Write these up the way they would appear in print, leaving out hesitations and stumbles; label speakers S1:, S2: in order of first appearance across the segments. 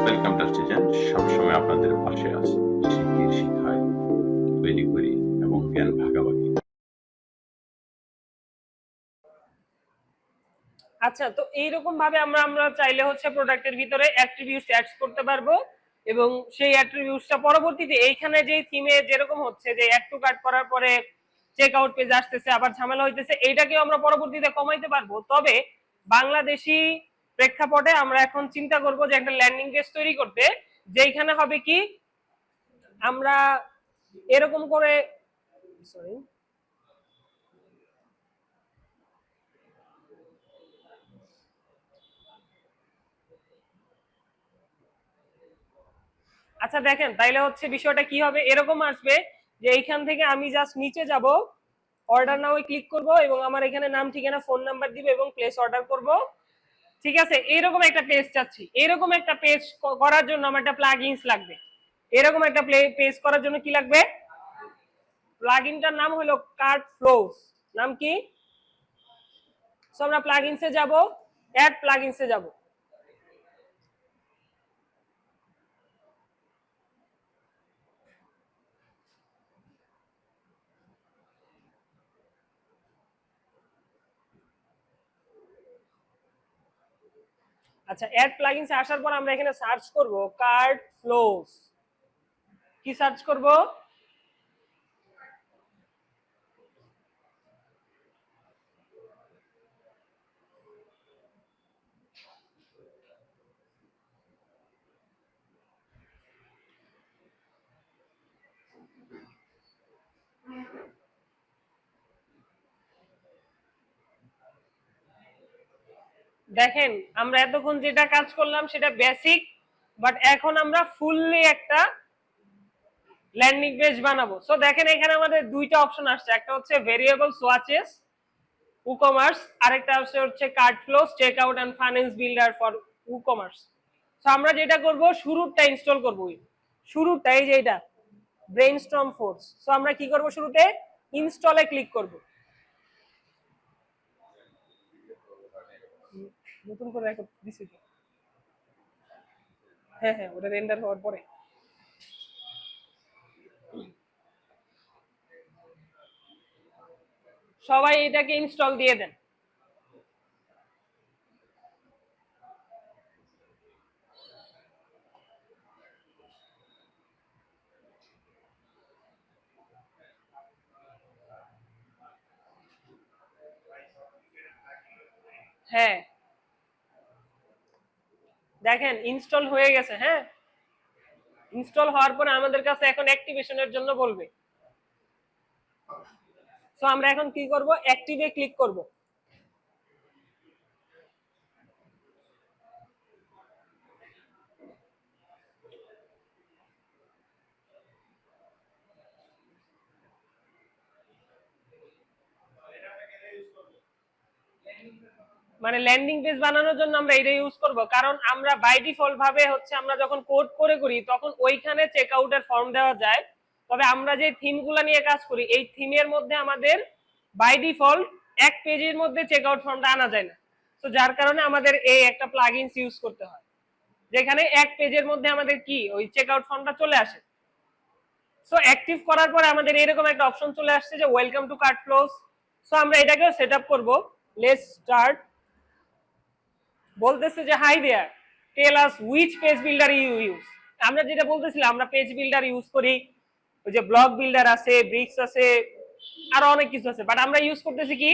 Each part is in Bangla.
S1: ওয়েলকাম টু স্টেজেন্ট, সবসময় আপনাদের পাশে আছি, শিখাই, তৈরি করি এবং জ্ঞান ভাগাভাগি।
S2: আচ্ছা, তো এইরকম ভাবে আমরা আমরা চাইলে হচ্ছে প্রোডাক্টের ভিতরে অ্যাট্রিবিউটস অ্যাড করতে পারবো এবং সেই অ্যাট্রিবিউটসটা পরবর্তীতে এইখানে যে থিমে যেরকম হচ্ছে যে অ্যাড টু কার্ট করার পরে চেক আউট পেজ আসতেছে, আবার ঝামেলা হইতেছে, এইটাকেও আমরা পরবর্তীতে কমাইতে পারবো। তবে বাংলাদেশি প্রেক্ষাপটে আমরা এখন চিন্তা করব যে একটা ল্যান্ডিং পেজ তৈরি করতে, যেখানে হবে কি আমরা এরকম করে সরি আচ্ছা দেখেন, তাইলে হচ্ছে বিষয়টা কি হবে, এরকম আসবে যে এইখান থেকে আমি জাস্ট নিচে যাব, অর্ডার নাও ক্লিক করব এবং আমার এখানে নাম ঠিকানা ফোন নাম্বার দিব এবং প্লেস অর্ডার করব। ঠিক আছে, এইরকম একটা পেজ চাচ্ছি। এরকম একটা পেজ করার জন্য আমার একটা প্লাগইনস লাগবে। এরকম একটা পেজ করার জন্য কি লাগবে? প্লাগইনটার নাম হলো কার্ট ফ্লোস। নাম কি? সো আমরা প্লাগইনসে যাব, অ্যাড প্লাগইনসে যাব। আচ্ছা, অ্যাড প্লাগইনসে আসার পর আমরা এখানে সার্চ করব কার্ট ফ্লোস। কি সার্চ করব? দেখেন, আমরা এতক্ষণ যেটা কাজ করলাম সেটা বেসিক, বাট এখন আমরা ফুললি একটা ল্যান্ডিং পেজ বানাবো। সো দেখেন, এখানে আমাদের দুইটা অপশন আসছে, একটা হচ্ছে ভেরিয়েবল সোয়াচেস ই-কমার্স, আরেকটা হচ্ছে cart flows check out and finance builder for e-commerce. So আমরা যেটা করব, শুরুটা ইনস্টল করব। শুরুটা এই যে এটা ব্রেইনস্টর্ম ফোর্স। সো আমরা কি করব, শুরুতে ইনস্টলে ক্লিক করব। নতুন করে রেকর্ড দিছি তো। হ্যাঁ হ্যাঁ, ওটা রেন্ডার হওয়ার পরে। সবাই এটাকে ইনস্টল দিয়ে দেন। হ্যাঁ, দেখেন ইনস্টল হয়ে গেছে। হ্যাঁ, ইনস্টল হওয়ার পরে আমাদের কাছে এখন অ্যাক্টিভেশনের জন্য বলবে। সো আমরা এখন কি করব, অ্যাক্টিভে ক্লিক করব। মানে ল্যান্ডিং পেজ বানানোর জন্য আমরা এটা ইউজ করব, কারণ আমরা বাই ডিফল্ট ভাবে হচ্ছে আমরা যখন কোড করে করি তখন ওইখানে চেক আউটের ফর্ম দেওয়া যায়। তবে আমরা যে থিমগুলো নিয়ে কাজ করি, এই থিমের মধ্যে আমাদের বাই ডিফল্ট এক পেজের মধ্যে চেক আউট ফর্মটা আনা যায় না। তো যার কারণে আমাদের এই একটা প্লাগইনস ইউজ করতে হয়, যেখানে এক পেজের মধ্যে আমাদের কি ওই চেক আউট ফর্মটা চলে আসে। সো অ্যাক্টিভ করার পরে আমাদের এরকম একটা অপশন চলে আসছে যে welcome to cart flows. So আমরা এটাকেও সেট আপ করবো। Let's start. বলতেছে যে hi there, tell us which page builder you use. আমরা যেটা বলতেছিলাম, আমরা পেজ বিল্ডার ইউজ করি, ওই যে ব্লক বিল্ডার আছে, ব্রিক্স আছে, আরো অনেক কিছু আছে, বাট আমরা ইউজ করতেছি কি।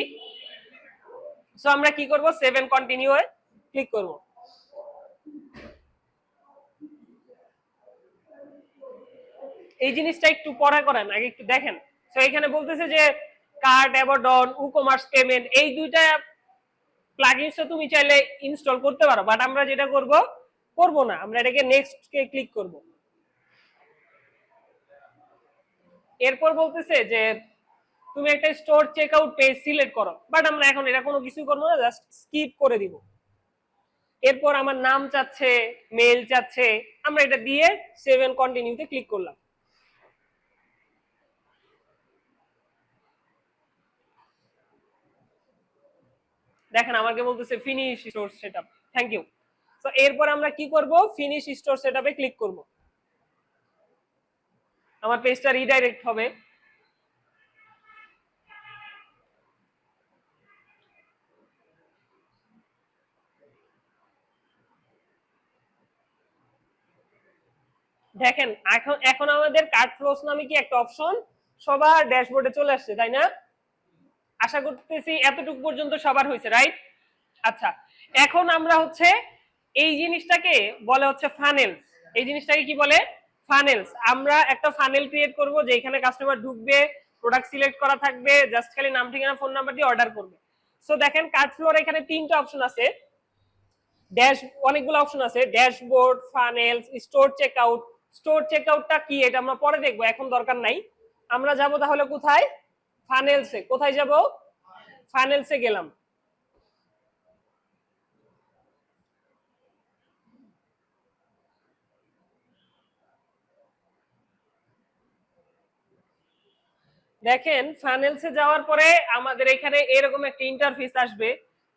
S2: সো আমরা কি করব, সেভ এন্ড কন্টিনিউ এ ক্লিক করব। এই জিনিসটা একটু পড়া করেন, আগে একটু দেখেন। তো এখানে বলতেছে যে কার্ট, অ্যাবাডন, ই-কমার্স পেমেন্ট, এই দুইটা প্লাগইনস তুমি চাইলে ইনস্টল করতে পারো, বাট আমরা যেটা করব না, আমরা এটাকে নেক্সট কে ক্লিক করব। এরপর বলতেছে যে তুমি একটা store check out page select করো, বাট আমরা এখন এটা কোনো কিছু করবো না, জাস্ট স্কিপ করে দিব। এরপর আমার নাম চাচ্ছে, মেল চাচ্ছে, আমরা এটা দিয়ে সেভ এন্ড কন্টিনিউতে ক্লিক করলাম। দেখেন আমাকে বলতেছে finish store setup, thank you. তো এরপর আমরা কি করব, ফিনিশ স্টোর সেটআপে ক্লিক করব। আমার পেজটা রিডাইরেক্ট হবে। দেখেন এখন এখন আমাদের কার্ট ফ্লোস নামে কি একটা অপশন সবার ড্যাশবোর্ডে চলে আসছে, তাই না? আশা করতেছি এতটুকু পর্যন্ত সবার হয়েছে, রাইট? আচ্ছা, এখন আমরা হচ্ছে এই জিনিসটাকে বলে হচ্ছে ফানেলস। এই জিনিসটাকে কি বলে? ফানেলস। আমরা একটা ফানেল ক্রিয়েট করব যেখানে কাস্টমার ঢুকবে, প্রোডাক্ট সিলেক্ট করা থাকবে, জাস্ট খালি নাম ঠিকানা ফোন নাম্বার দিয়ে অর্ডার করবে। সো দেখেন কার্ট ফ্লোর এখানে তিনটা অপশন আছে, ড্যাশ অনেকগুলো অপশন আছে, dashboard, funnels, store checkout. Store চেকআউটটা কি এটা আমরা পরে দেখবো, এখন দরকার নাই। আমরা যাব তাহলে কোথায়? ফানেলসে। কোথায় যাব? ফানেলসে গেলাম। দেখেন ফানেলসে যাওয়ার পরে আমাদের এখানে এরকম একটা ইন্টারফেস আসবে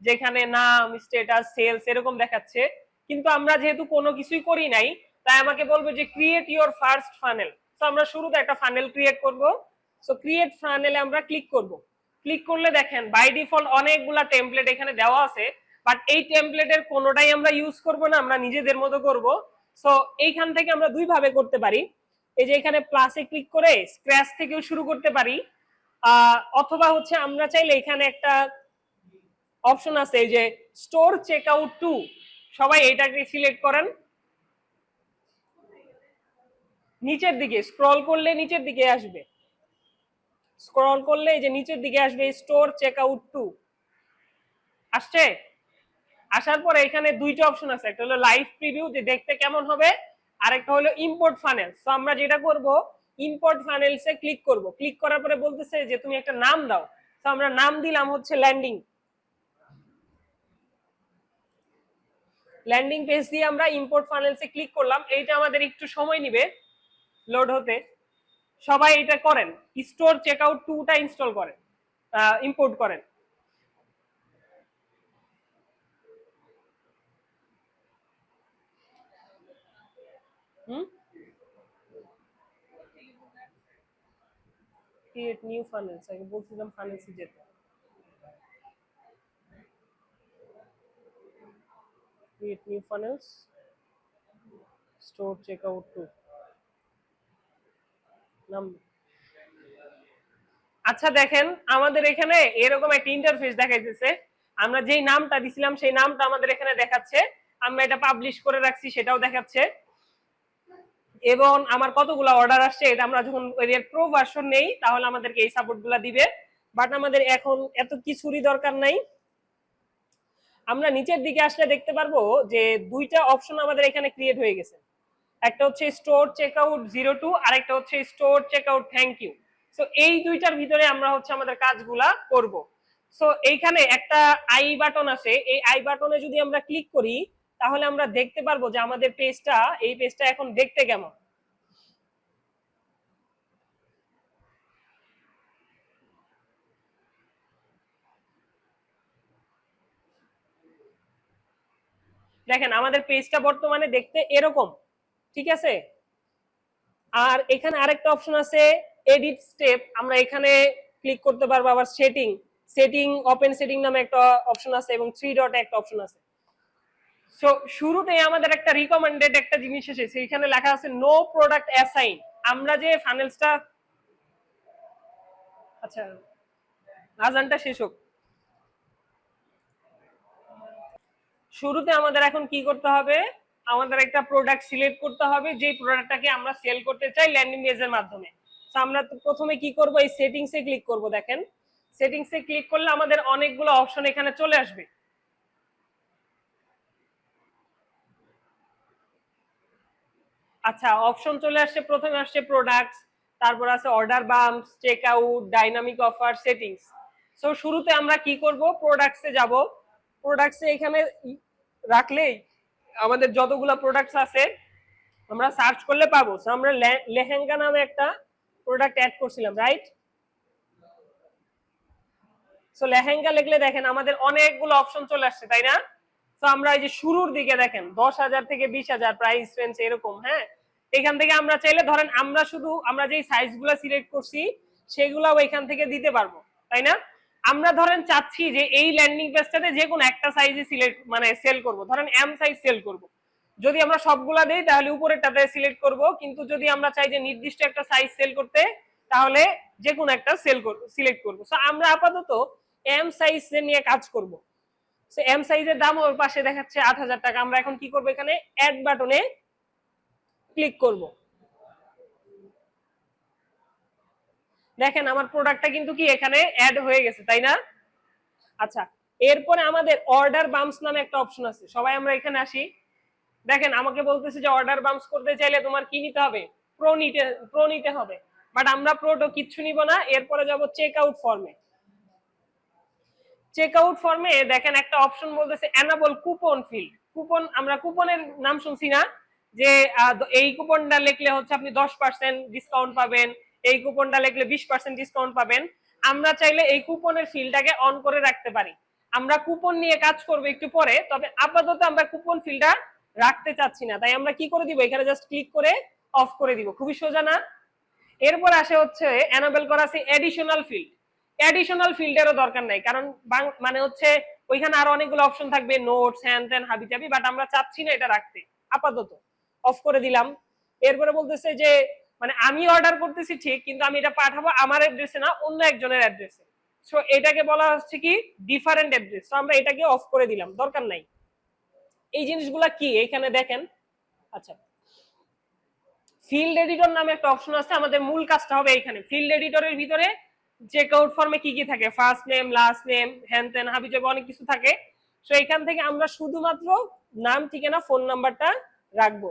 S2: যেখানে নাম, স্ট্যাটাস, সেলস এরকম দেখাচ্ছে। কিন্তু আমরা যেহেতু কোনো কিছুই করি নাই, তাই আমাকে বলবে যে ক্রিয়েট ইওর ফার্স্ট ফানেল। তো আমরা শুরুতে একটা ফানেল ক্রিয়েট করব। সো ক্রিয়েট ফানেলে আমরা ক্লিক করব। ক্লিক করলে দেখেন বাই ডিফল্ট অনেকগুলা টেমপ্লেট এখানে দেওয়া আছে, বাট এই টেমপ্লেটের কোনোটাই আমরা ইউজ করব না, আমরা নিজেদের মতো করব। সো এইখান থেকে আমরা দুই ভাবে করতে পারি। এই যে এখানে প্লাসে ক্লিক করে স্ক্র্যাচ থেকেও শুরু করতে পারি, অথবা হচ্ছে আমরা চাইলে এখানে একটা অপশন আছে এই যে স্টোর চেকআউট টু, সবাই এটাকে সিলেক্ট করেন। নিচের দিকে স্ক্রল করলে নিচের দিকে আসবে, স্ক্রল করলে এই যে নিচের দিকে আসবে স্টোর চেকআউট টু। আসছে? আসার পরে এখানে দুইটা অপশন আছে, একটা হলো লাইভ প্রিভিউ যে দেখতে কেমন হবে, আর একটা হলো ইম্পোর্ট ফানেলস। তো আমরা যেটা করব ইম্পোর্ট ফানেলসে ক্লিক করব। ক্লিক করার পরে বলতেছে যে তুমি একটা নাম দাও। তো আমরা নাম দিলাম হচ্ছে ল্যান্ডিং। ল্যান্ডিং পেজ দিয়ে আমরা ইম্পোর্ট ফানেলসে ক্লিক করলাম। এইটা আমাদের একটু সময় নেবে লোড হতে। সবাই এটা করেন, স্টোর চেকআউট টুটা ইনস্টল করেন, ইম্পোর্ট করেন। ক্রিয়েট নিউ ফানেলস, আগে বলছিলাম ফানেলসে যেতে। Create new funnels, store checkout two নাম। আচ্ছা দেখেন আমাদের এখানে এরকম একটা ইন্টারফেস দেখাইতেছে। আমরা যেই নামটা দিছিলাম সেই নামটা আমাদের এখানে দেখাচ্ছে, আমরা এটা পাবলিশ করে রাখছি সেটাও দেখাচ্ছে, এবং আমার কতগুলো অর্ডার আসছে এটা আমরা যখন এর প্রো ভার্সন নেই তাহলে আমাদেরকে এই সাপোর্টগুলো দিবে। বাট আমাদের এখন এত কিছুরই দরকার নাই। আমরা নিচের দিকে আসলে দেখতে পারবো যে দুইটা অপশন আমাদের এখানে ক্রিয়েট হয়ে গেছে, একটা হচ্ছে স্টোর চেকআউট 02 আর একটা হচ্ছে store checkout thank you. So এই দুইটার ভিতরে আমরা হচ্ছে আমাদের কাজগুলা করব। সো এইখানে একটা আই বাটন আছে, এই আই বাটনে যদি আমরা ক্লিক করি তাহলে আমরা দেখতে পারবো যে আমাদের পেজটা, এই পেজটা এখন দেখতে কেমন। দেখেন আমাদের পেজটা বর্তমানে দেখতে এরকম, ঠিক আছে? আর এখানে আরেকটা অপশন আছে এডিট স্টেপ, আমরা এখানে ক্লিক করতে পারবো। আবার সেটিং, সেটিং ওপেন সেটিং নামে একটা অপশন আছে এবং 3 ডটে একটা অপশন আছে। সো শুরুতেই আমাদের একটা রিকমেন্ডেড একটা জিনিস এসেছে, এখানে লেখা আছে নো প্রোডাক্ট অ্যাসাইন। আমরা যে ফানেলসটা, আচ্ছা আজানটা শেষ হোক। শুরুতে আমাদের এখন কি করতে হবে, আমাদের একটা প্রোডাক্ট সিলেক্ট করতে হবে যে প্রোডাক্টটাকে আমরা সেল করতে চাই ল্যান্ডিং পেজের মাধ্যমে। তো আমরা প্রথমে কি করব, এই সেটিংসে ক্লিক করব। দেখেন সেটিংসে ক্লিক করলে আমাদের অনেকগুলো অপশন এখানে চলে আসবে। আচ্ছা অপশন চলে আসছে, প্রথমে আসছে প্রোডাক্টস, তারপর আছে order bumps, check out, dynamic offer, settings. So শুরুতে আমরা কি করব, প্রোডাক্টসে যাব। প্রোডাক্টসে এখানে রাখলেই আমাদের যতগুলো প্রোডাক্টস আছে আমরা সার্চ করলে পাবো। সো আমরা লেহেঙ্গা নামে একটা প্রোডাক্ট অ্যাড করছিলাম, রাইট? সো লেহেঙ্গা লিখলে দেখেন আমাদের অনেকগুলো অপশন চলে আসছে, তাই না? তো তো আমরা এই যে শুরুর দিকে দেখেন 10,000 থেকে 20,000 প্রাইস রেঞ্জ এরকম, হ্যাঁ। এখান থেকে আমরা চাইলে ধরেন আমরা যেই সাইজগুলো সিলেক্ট করছি সেগুলাও এখান থেকে দিতে পারবো, তাই না? আমরা ধরেন চাচ্ছি যে এই ল্যান্ডিং পেজটাতে যে কোনো একটা সাইজে সিলেক্ট মানে সেল করব, ধরেন এম সাইজ সেল করব। যদি আমরা সবগুলা দেই তাহলে উপরেরটাতে সিলেক্ট করব, কিন্তু যদি আমরা চাই যে নির্দিষ্ট একটা সাইজ সেল করতে তাহলে যে কোনো একটা সিলেক্ট করব। সো আমরা আপাতত এম সাইজ নিয়ে কাজ করব। সো এম সাইজের দাম ওর পাশে দেখাচ্ছে 8,000 টাকা। আমরা এখন কি করব, এখানে অ্যাড বাটনে ক্লিক করব। দেখেন আমার প্রোডাক্টটা কিন্তু কি এখানে অ্যাড হয়ে গেছে, তাই না? আচ্ছা, এরপরে আমাদের অর্ডার বাম্পস নামে একটা অপশন আছে। সবাই আমরা এখানে আসি। দেখেন আমাকে বলতেছে যে অর্ডার বাম্পস করতে চাইলে তোমার কি নিতে হবে, প্রো নিতে হবে। বাট আমরা প্রোটো কিচ্ছু নিব না। এরপরে যাব চেক আউট ফর্মে। চেক আউট ফর্মে দেখেন একটা অপশন বলতেছে এনাবল কুপন ফিল্ড। কুপন, আমরা কুপনের নাম শুনছি না, যে এই কুপনটা লিখলে হচ্ছে আপনি 10% ডিসকাউন্ট পাবেন, এই কুপনটা লিখলে 20% ডিসকাউন্ট পাবেন। আমরা চাইলে এই কুপনের ফিল্ডটাকে অন করে রাখতে পারি। আমরা কুপন নিয়ে কাজ করব একটু পরে, তবে আপাতত আমরা কুপন ফিল্ডটা রাখতে চাচ্ছি না। তাই আমরা কি করে দিব, এখানে জাস্ট ক্লিক করে অফ করে দিব। খুবই সোজা না? এরপর আসে হচ্ছে এনাবেল করা আছে এডিশনাল ফিল্ড। এডিশনাল ফিল্ডেরও দরকার নাই, কারণ মানে হচ্ছে ওইখানে আরো অনেকগুলো অপশন থাকবে, নোটস হ্যান ত্যান হাবি জাবি, বাট আমরা চাচ্ছি না এটা রাখতে, আপাতত অফ করে দিলাম। এরপরে বলতেছে যে মানে আমি অর্ডার করতেছি ঠিক, কিন্তু আমি এটা পাঠাবো আমার অ্যাড্রেসে না, অন্য একজনের অ্যাড্রেসে। সো এটাকে বলা হচ্ছে কি ডিফারেন্ট অ্যাড্রেস। তো আমরা এটাকে অফ করে দিলাম, দরকার নাই। এই জিনিসগুলা কি এখানে দেখেন। আচ্ছা, ফিল্ড এডিটর নামে একটা অপশন আছে। আমাদের মূল কাজটা হবে এইখানে। ফিল্ড এডিটরের ভিতরে চেক আউট ফর্মে কি কি থাকে, ফার্স্ট নেম, লাস্ট নেম, হ্যান ত্যান হাবি জাবি অনেক কিছু থাকে। সো এখান থেকে আমরা শুধুমাত্র নাম, ঠিকানা, ফোন নাম্বারটা রাখবো।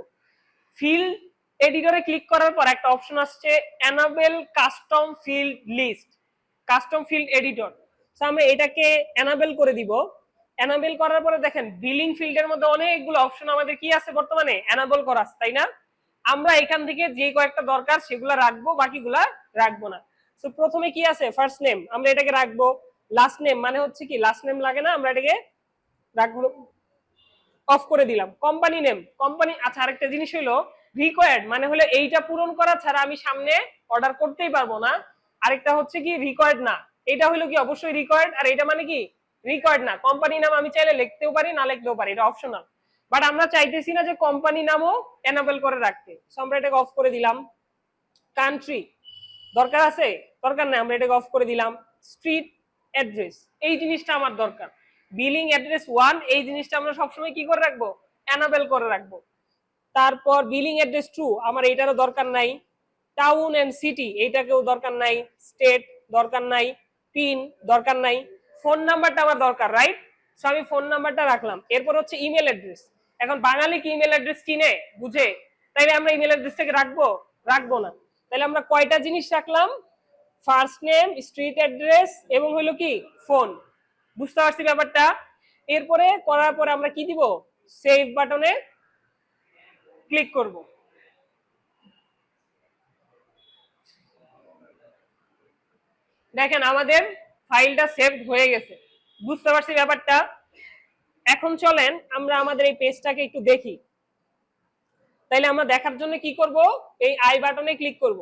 S2: ফিল্ড এডিটরে ক্লিক করার পর একটা অপশন আসছে enable custom field list, custom field editor. So আমরা এটাকে এনাবেল করে দিব। এনাবেল করার পরে দেখেন বিলিং ফিল্ডের মধ্যে অনেকগুলো অপশন আমাদের কি আছে বর্তমানে এনাবেল করা আছে, তাই না? আমরা এখান থেকে যে কয়েকটা দরকার সেগুলা রাখবো, বাকিগুলা রাখবো না। সো প্রথমে কি আছে, ফার্স্ট নেম, আমরা এটাকে রাখবো। লাস্ট নেম মানে হচ্ছে কি লাস্ট নেম লাগে না, আমরা এটাকে রাখবো, অফ করে দিলাম। Company name, company. আচ্ছা, আরেকটা জিনিস হলো রিকোয়ার্ড মানে হলো এইটা পূরণ করা ছাড়া আমি সামনে অর্ডার করতেই পারবো না। আরেকটা হচ্ছে কি রিকোয়ার্ড না, এটা হলো কি অবশ্যই রিকোয়ার্ড, আর এটা মানে কি রিকোয়ার্ড না। কোম্পানি নাম আমি চাইলে লিখতেও পারি, না লিখতেও পারি, এটা অপশনাল। বাট আমরা চাইতেছি না যে কোম্পানি নামও এনাবেল করে রাখতে, সো আমরা এটাকে অফ করে দিলাম। কান্ট্রি দরকার আছে, দরকার নাই, আমরা এটাকে অফ করে দিলাম। স্ট্রিট অ্যাড্রেস, এই জিনিসটা আমার দরকার। বিলিং অ্যাড্রেস 1, এই জিনিসটা আমরা সবসময় কি করে রাখবো, এনাবেল করে রাখবো। তারপর বিলিং অ্যাড্রেস 2, আমার এইটারও দরকার নাই। টাউন এন্ড সিটি, এইটাকেও দরকার নাই। স্টেট দরকার নাই। পিন দরকার নাই। ফোন নাম্বারটা আমার দরকার, রাইট? সো আমি ফোন নাম্বারটা রাখলাম। এরপর হচ্ছে ইমেল অ্যাড্রেস। এখন বাঙালি কি ইমেল অ্যাড্রেস চিনে বুঝে, তাইলে আমরা ইমেল অ্যাড্রেসটাকে রাখবো, রাখবো না। তাহলে আমরা কয়টা জিনিস রাখলাম, ফার্স্ট নেম, স্ট্রিট অ্যাড্রেস এবং হলো কি ফোন। বুঝতে পারছি ব্যাপারটা? এরপরে করার পরে আমরা কি দিব, সেভ বাটনে ক্লিক করব। দেখেন আমাদের ফাইলটা সেভ হয়ে গেছে। বুঝতে পারছি ব্যাপারটা? এখন চলেন আমরা আমাদের এই পেজটাকে একটু দেখি। তাইলে আমরা দেখার জন্য কি করব, এই আই বাটনে ক্লিক করব।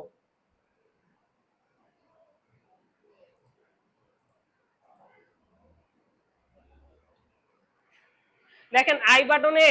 S2: দেখেন আই বাটনে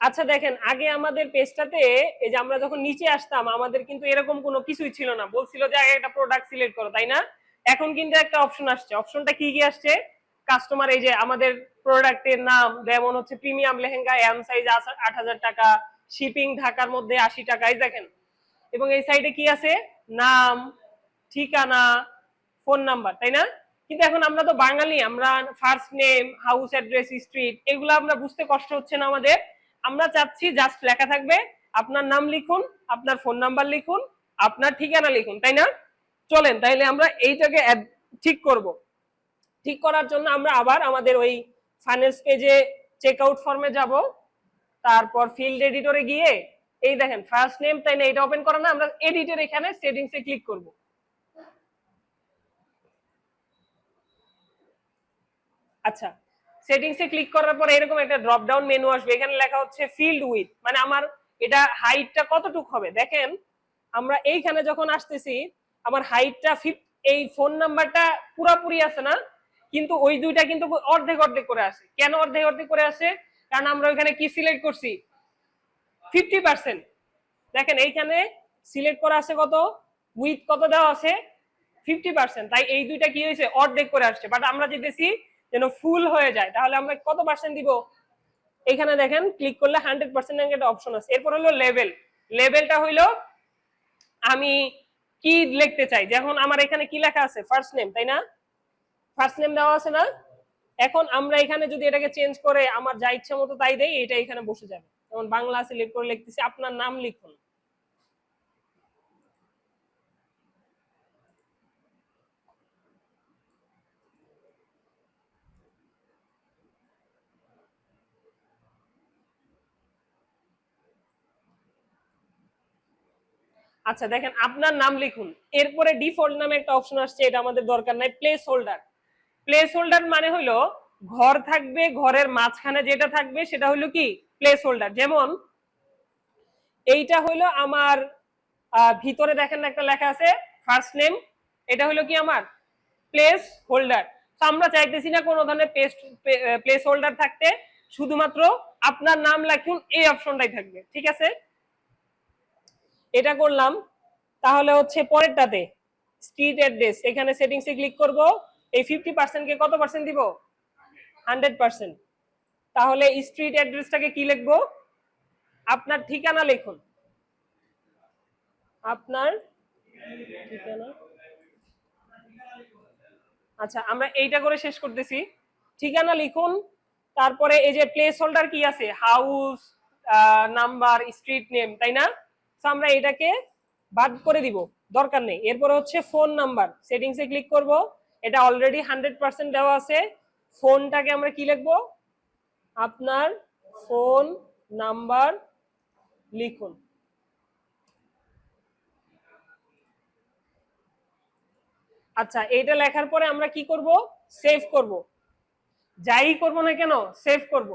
S2: আচ্ছা দেখেন আগে আমাদের পেজটাতে এই যে আমরা যখন নিচে আসতাম আমাদের কিন্তু এরকম কোনো কিছুই ছিল না, বলছিল যে আগে একটা প্রোডাক্ট সিলেক্ট করো, তাই না? এখন কিন্তু একটা অপশন আসছে। অপশনটা কি কি আসছে, কাস্টমার এই যে আমাদের প্রোডাক্টের নাম, যেমন হচ্ছে প্রিমিয়াম লেহেঙ্গা এম সাইজ 8,000 টাকা, শিপিং ঢাকার মধ্যে 80 টাকায়, দেখেন। এবং এই সাইডে কি আছে, নাম, ঠিকানা, ফোন নাম্বার, তাই না? কিন্তু এখন আমরা তো বাঙালি, আমরা first name, house address, street, এগুলো আমরা বুঝতে কষ্ট হচ্ছে না আমাদের। আমরা চাচ্ছি জাস্ট লেখা থাকবে আপনার নাম লিখুন, আপনার ফোন নাম্বার লিখুন, আপনার ঠিকানা লিখুন, তাই না? চলেন তাইলে আমরা এইটাকে ঠিক করব। ঠিক করার জন্য আমরা আবার আমাদের ওই ফাইন্যান্স পেজে চেক আউট ফর্মে যাব, তারপর ফিল্ড এডিটরে গিয়ে এই দেখেন ফার্স্ট নেম, তাই না? এটা ওপেন করা না, আমরা এডিটর এখানে সেটিংসে ক্লিক করব। আচ্ছা, সেটিংসে ক্লিক করার পরে এরকম একটা ড্রপ ডাউন মেনু আসবে, এখানে লেখা হচ্ছে ফিল্ড উইথ, মানে আমার এটা হাইটটা কতটুকু হবে। দেখেন আমরা এইখানে যখন আসতেছি আমার হাইটটা এই ফোন নাম্বারটা পুরাপুরি আছে না, কিন্তু ওই দুইটা কিন্তু অর্ধেক অর্ধেক করে আসে। কেন অর্ধেক অর্ধেক করে আসে? কারণ আমরা ওইখানে কি সিলেক্ট করছি, 50%। দেখেন এইখানে সিলেক্ট করা আছে কত, উইথ কত দেওয়া আছে, 50%। তাই এই দুইটা কি হয়েছে, অর্ধেক করে আসছে। বাট আমরা যেতেছি যেন ফুল হয়ে যায়, তাহলে আমরা কত পার্সেন্ট দিব, এখানে দেখেন ক্লিক করলে 100% একটা অপশন আছে। এরপর হলো লেভেল। লেভেলটা হইলো আমি কি লিখতে চাই, যেমন আমার এখানে কি লেখা আছে, ফার্স্ট নেম, তাই না? ফার্স্ট নেম দেওয়া আছে না? এখন আমরা এখানে যদি এটাকে চেঞ্জ করে আমার যা ইচ্ছা মতো তাই দেই, এটা এখানে বসে যাবে। যেমন বাংলা সিলেক্ট করে লিখতেছি, আপনার নাম লিখুন। আচ্ছা দেখেন আপনার নাম লিখুন, এরপরে ডিফল্ট নামে একটা অপশন আসছে, এটা আমাদের দরকার নাই। Place holder. প্লেস হোল্ডার মানে হলো ঘর থাকবে, ঘরের মাঝখানে যেটা থাকবে সেটা হলো কি প্লেস হোল্ডার। যেমন এইটা হলো আমার ভিতরে দেখেন একটা লেখা আছে ফার্স্ট নেম, এটা হলো কি আমার প্লেস হোল্ডার। তো আমরা চাইতেছি না কোনো ধরনের প্লেস হোল্ডার থাকতে, শুধুমাত্র আপনার নাম লিখুন, এই অপশনটাই থাকবে। ঠিক আছে, এটা করলাম। তাহলে হচ্ছে পরেরটাতে স্ট্রিট অ্যাড্রেস, এখানে সেটিংসে ক্লিক করব। এই 50% কে কত পার্সেন্ট দিব, 100%। তাহলে স্ট্রিট অ্যাড্রেসটাকে কি লিখবো, আপনার ঠিকানা লিখুন, আপনার ঠিকানা। আচ্ছা আমরা এইটা করে শেষ করতেছি, ঠিকানা লিখুন। তারপরে এই যে প্লেস হোল্ডার কি আছে, হাউস নাম্বার, স্ট্রিট নেম, তাই না? তো আমরা এটাকে বাদ করে দিব, দরকার নেই। এরপরে হচ্ছে ফোন নাম্বার, সেটিংসে ক্লিক করব। এটা অলরেডি 100% দেওয়া আছে। ফোনটাকে আমরা কি লিখবো, আপনার ফোন নাম্বার লিখুন। আচ্ছা এইটা লেখার পরে আমরা কি করব, সেভ করব। যাই করব না কেন সেভ করব।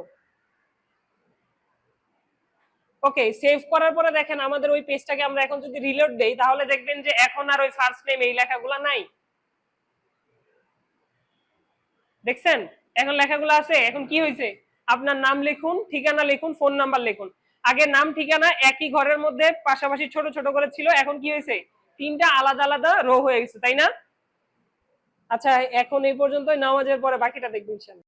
S2: ওকে, সেভ করার পরে দেখেন আমাদের ওই পেজটাকে আমরা এখন যদি রিলোড দেই, তাহলে দেখবেন যে এখন আর ওই ফার্স্ট নেম এই লেখাগুলো নাই। দেখছেন এখন লেখাগুলো আছে। এখন কি হয়েছে, আপনার নাম লিখুন, ঠিকানা লিখুন, ফোন নাম্বার লিখুন। আগে নাম ঠিকানা একই ঘরের মধ্যে পাশাপাশি ছোট ছোট করে ছিল, এখন কি হয়েছে, তিনটা আলাদা আলাদা রো হয়ে গেছে, তাই না? আচ্ছা এখন এই পর্যন্তই, নামাজের পরে বাকিটা দেখবেন।